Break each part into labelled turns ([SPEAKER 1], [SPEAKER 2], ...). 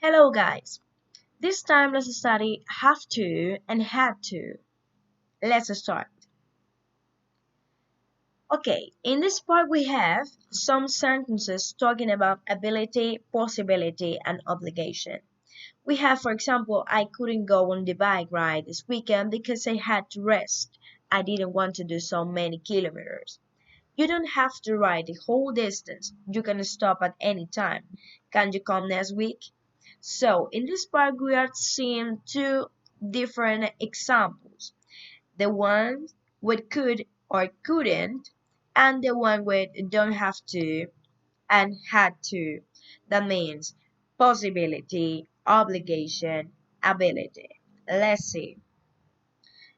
[SPEAKER 1] Hello guys, this time let's study have to and had to. Let's start. Okay, in this part we have some sentences talking about ability, possibility, and obligation. We have, for example, I couldn't go on the bike ride this weekend because I had to rest. I didn't want to do so many kilometers. You don't have to ride the whole distance. You can stop at any time. Can you come next week? So, in this part, we are seeing two different examples. The one with could or couldn't, and the one with don't have to and had to. That means possibility, obligation, ability. Let's see.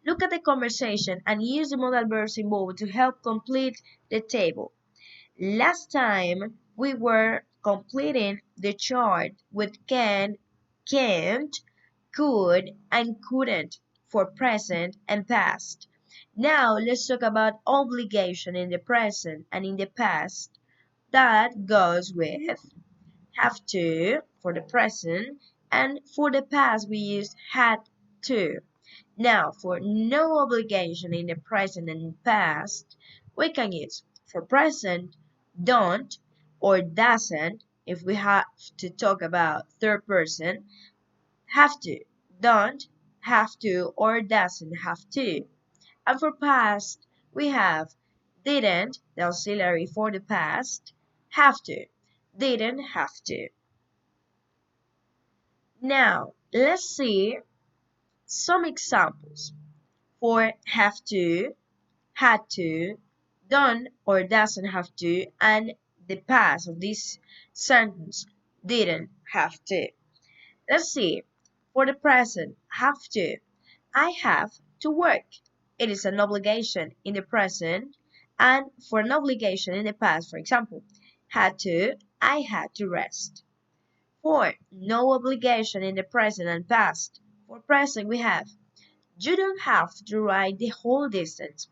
[SPEAKER 1] Look at the conversation and use the modal verbs involved to help complete the table. Last time we were completing the chart with can, can't, could, and couldn't for present and past. Now let's talk about obligation in the present and in the past. That goes with have to for the present, and for the past we use had to. Now, for no obligation in the present and past, we can use for present don't or doesn't if we have to talk about third person, have to, don't, have to, or doesn't have to. And for past, we have didn't, the auxiliary for the past, have to, didn't have to. Now, let's see some examples for have to, had to, done or doesn't have to, and the past of this sentence didn't have to. Let's see. For the present, have to. I have to work. It is an obligation in the present, and for an obligation in the past, for example, had to, I had to rest. For no obligation in the present and past, for present we have you don't have to ride the whole distance.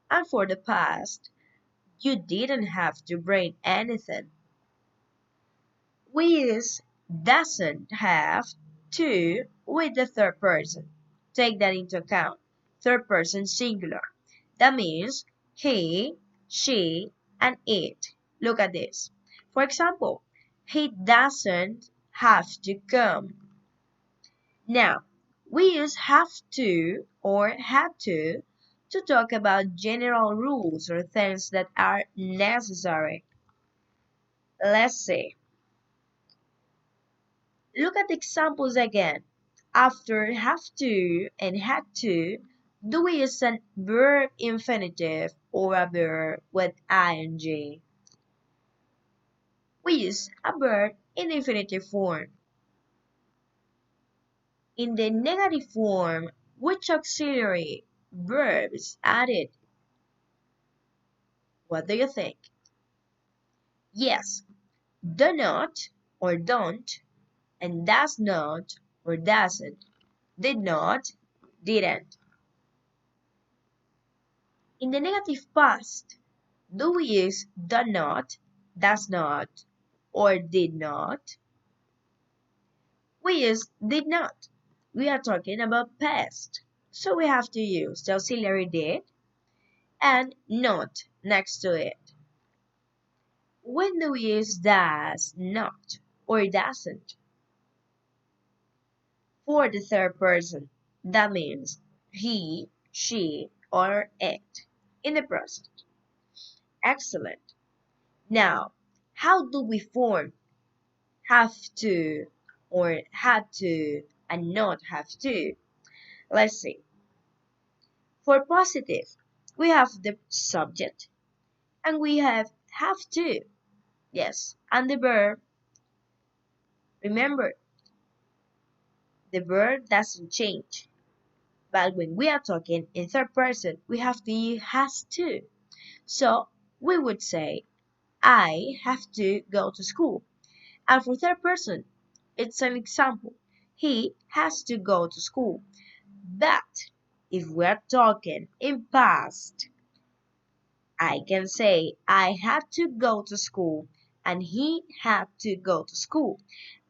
[SPEAKER 1] And for the past, you didn't have to bring anything. We use doesn't have to with the third person. Take that into account. Third person singular. That means he, she, and it. Look at this. For example, he doesn't have to come. Now, we use have to or had to talk about general rules or things that are necessary. Let's see. Look at the examples again. After have to and had to, do we use a verb infinitive or a verb with ing? We use a verb in the infinitive form. In the negative form, which auxiliary verb is added? What do you think? Yes, do not or don't, and does not or doesn't, did not, didn't. In the negative past, do we use do not, does not, or did not? We use did not. We are talking about past, so we have to use the auxiliary did and not next to it. When do we use does not or doesn't? For the third person, that means he, she, or it in the present. Excellent. Now, how do we form have to or had to and not have to? Let's see. For positive, we have the subject and we have to. Yes, and the verb. Remember, the verb doesn't change. But when we are talking in third person, we have to use has to. So we would say, I have to go to school. And for third person, it's an example. He has to go to school. But if we're talking in past, I can say, I had to go to school and he had to go to school.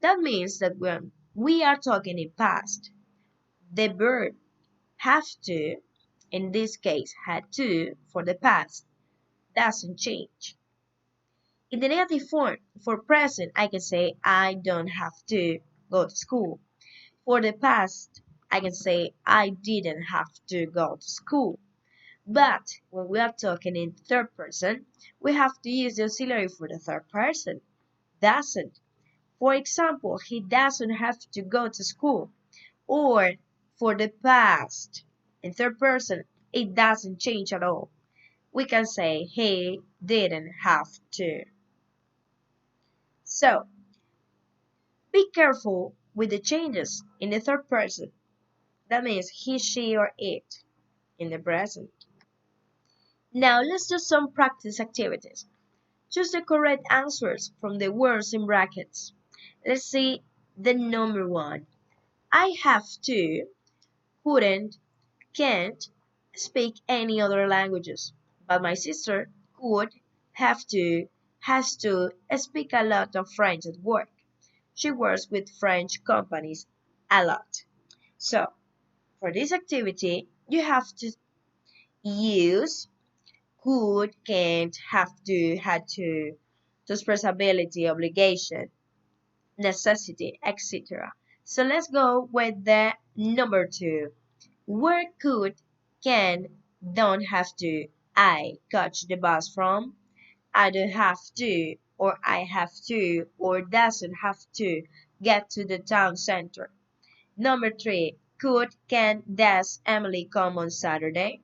[SPEAKER 1] That means that when we are talking in past, the verb have to, in this case had to for the past, doesn't change. In the negative form, for present, I can say I don't have to go to school. For the past, I can say I didn't have to go to school. But when we are talking in third person, we have to use the auxiliary for the third person. Doesn't. For example, he doesn't have to go to school. Or for the past, in third person, it doesn't change at all. We can say he didn't have to. So, be careful with the changes in the third person. That means he, she, or it in the present. Now let's do some practice activities. Choose the correct answers from the words in brackets. Let's see the number one. I have to, couldn't, can't speak any other languages, but my sister could, have to, has to speak a lot of French at work. She works with French companies a lot. So, for this activity, you have to use could, can't, have to, had to express ability, obligation, necessity, etc. So let's go with the number two. Where could, can, don't have to, I catch the bus from, I don't have to, or I have to, or doesn't have to get to the town center. Number three. Could, can, does Emily come on Saturday?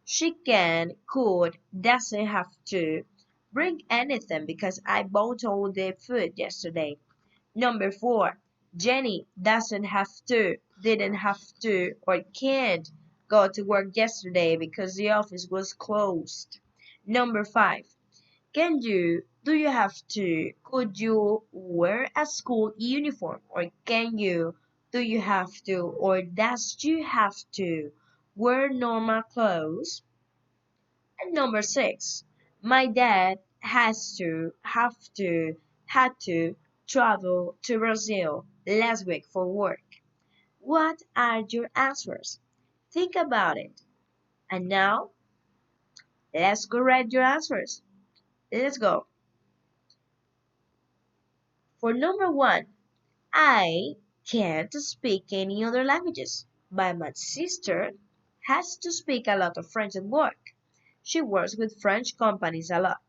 [SPEAKER 1] She can, could, doesn't have to bring anything because I bought all the food yesterday. Number four. Jenny doesn't have to, didn't have to, or can't go to work yesterday because the office was closed. Number five. Do you have to, could you wear a school uniform? Or do you have to, or does you have to wear normal clothes? And number six, my dad had to travel to Brazil last week for work. What are your answers? Think about it. And now, let's correct your answers. Let's go. For number one, I can't speak any other languages, but my sister has to speak a lot of French at work. She works with French companies a lot.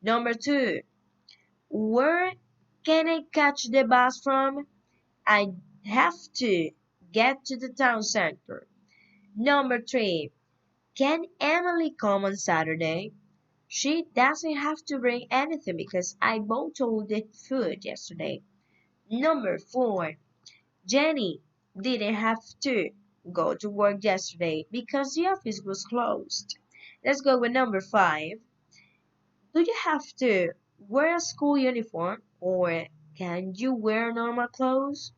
[SPEAKER 1] Number two, where can I catch the bus from? I have to get to the town center. Number three, can Emily come on Saturday? She doesn't have to bring anything because I bought all the food yesterday. Number four, Jenny didn't have to go to work yesterday because the office was closed. Let's go with number five. Do you have to wear a school uniform or can you wear normal clothes?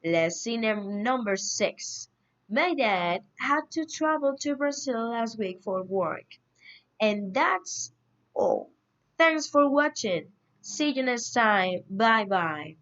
[SPEAKER 1] Let's see number six. My dad had to travel to Brazil last week for work. And that's all. Thanks for watching. See you next time. Bye bye.